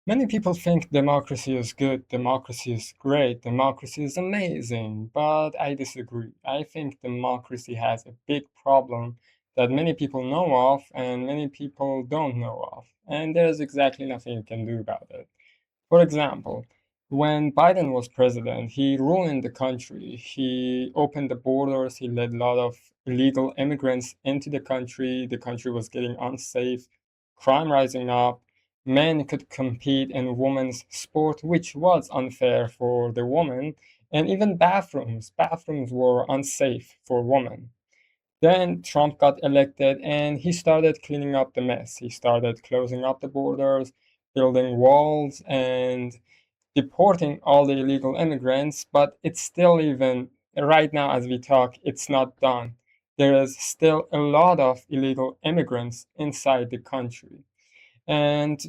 Many people think democracy is good, democracy is great, democracy is amazing, but I disagree. I think democracy has a big problem that many people know of and many people don't know of, and there's exactly nothing you can do about it. For example, when Biden was president, he ruined the country. He opened the borders, he let a lot of illegal immigrants into the country. The country was getting unsafe, crime rising up. Men could compete in women's sport, which was unfair for the women. And even bathrooms were unsafe for women. Then Trump got elected and he started cleaning up the mess. He started closing up the borders, building walls, and deporting all the illegal immigrants. But it's still, even right now as we talk, it's not done. There is still a lot of illegal immigrants inside the country. And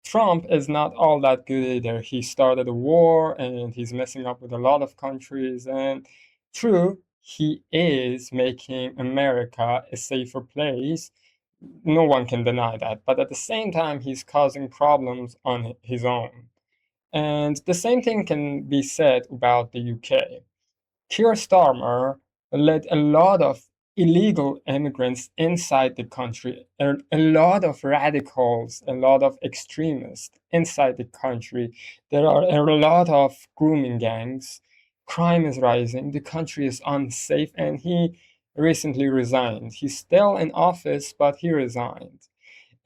Trump is not all that good either. He started a war and he's messing up with a lot of countries. And true, he is making America a safer place. No one can deny that. But at the same time, he's causing problems on his own. And the same thing can be said about the UK. Keir Starmer let a lot of illegal immigrants inside the country, a lot of radicals, a lot of extremists inside the country. There are a lot of grooming gangs. Crime is rising. The country is unsafe, and he recently resigned. He's still in office, but he resigned.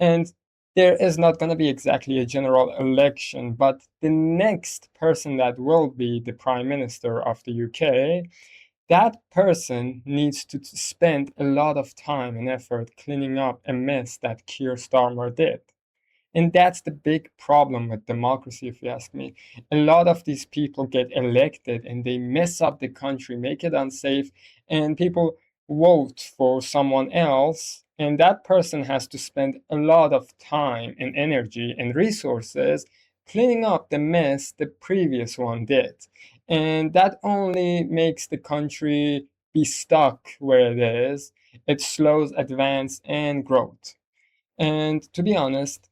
And there is not going to be exactly a general election, but the next person that will be the prime minister of the UK, that person needs to spend a lot of time and effort cleaning up a mess that Keir Starmer did. And that's the big problem with democracy, if you ask me. A lot of these people get elected and they mess up the country, make it unsafe, and people vote for someone else. And that person has to spend a lot of time and energy and resources cleaning up the mess the previous one did. And that only makes the country be stuck where it is. It slows advance and growth. And to be honest,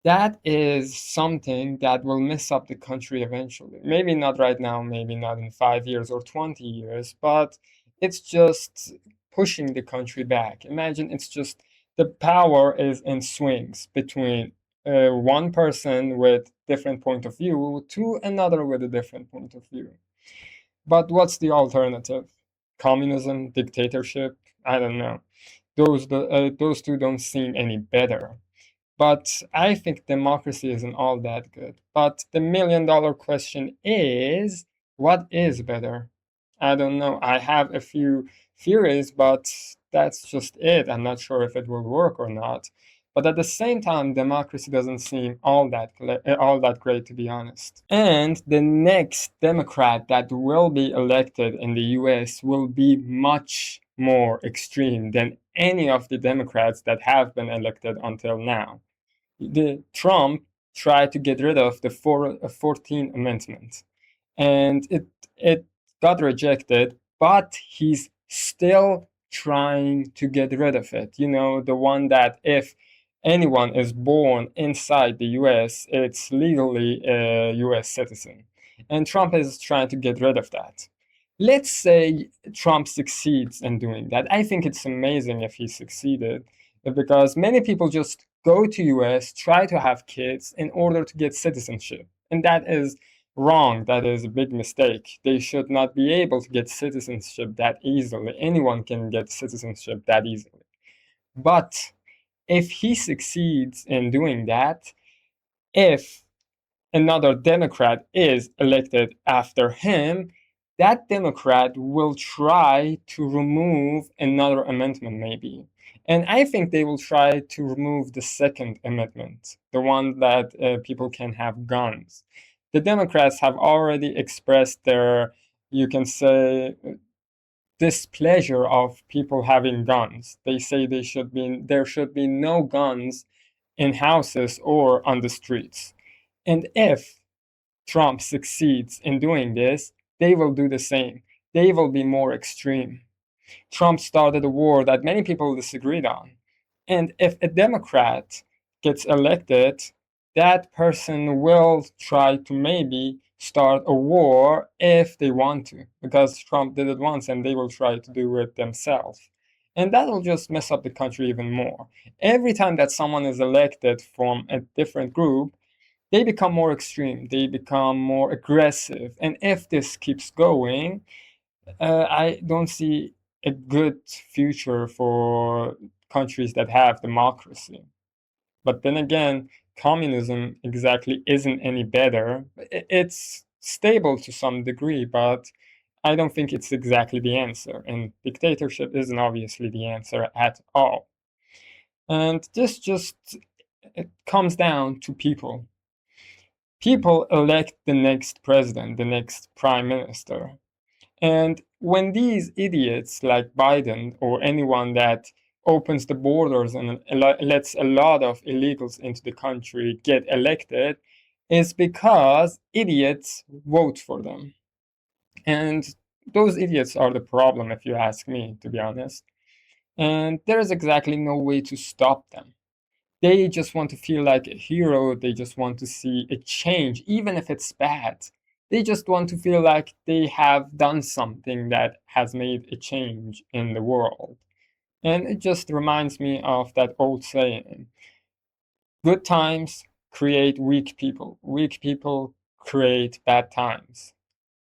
that is something that will mess up the country eventually. Maybe not right now, maybe not in 5 years or 20 years, but it's just pushing the country back. Imagine it's just the power is in swings between one person with different point of view to another with a different point of view. But what's the alternative? Communism, dictatorship? I don't know. Those two don't seem any better. But I think democracy isn't all that good. But the $1 million question is, what is better? I don't know. I have a few theories, but that's just it. I'm not sure if it will work or not. But at the same time, democracy doesn't seem all that great, to be honest. And the next Democrat that will be elected in the US will be much more extreme than any of the Democrats that have been elected until now. The Trump tried to get rid of the 14th Amendment, and it got rejected, but he's still trying to get rid of it. You know, the one that if anyone is born inside the US, it's legally a US citizen. And Trump is trying to get rid of that. Let's say Trump succeeds in doing that. I think it's amazing if he succeeded because many people just go to US, try to have kids in order to get citizenship. And that is wrong. That is a big mistake. They should not be able to get citizenship that easily. Anyone can get citizenship that easily. But if he succeeds in doing that, if another Democrat is elected after him, that Democrat will try to remove another amendment, maybe. And I think they will try to remove the Second Amendment, the one that people can have guns. The Democrats have already expressed their, you can say, displeasure of people having guns. They say there should be no guns in houses or on the streets. And if Trump succeeds in doing this, they will do the same. They will be more extreme. Trump started a war that many people disagreed on. And if a Democrat gets elected, that person will try to maybe start a war if they want to, because Trump did it once and they will try to do it themselves. And that'll just mess up the country even more. Every time that someone is elected from a different group, they become more extreme, they become more aggressive. And if this keeps going, I don't see a good future for countries that have democracy. But then again, communism exactly isn't any better. It's stable to some degree, but I don't think it's exactly the answer. And dictatorship isn't obviously the answer at all. And this just it comes down to people. People elect the next president, the next prime minister. And when these idiots like Biden or anyone that opens the borders and lets a lot of illegals into the country get elected, is because idiots vote for them. And those idiots are the problem, if you ask me, to be honest. And there is exactly no way to stop them. They just want to feel like a hero. They just want to see a change, even if it's bad. They just want to feel like they have done something that has made a change in the world. And it just reminds me of that old saying: good times create weak people, weak people create bad times,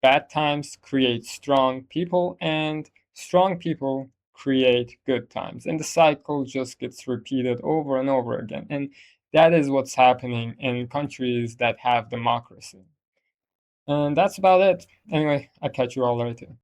bad times create strong people, and strong people create good times. And the cycle just gets repeated over and over again. And that is what's happening in countries that have democracy. And that's about it. Anyway, I'll catch you all later.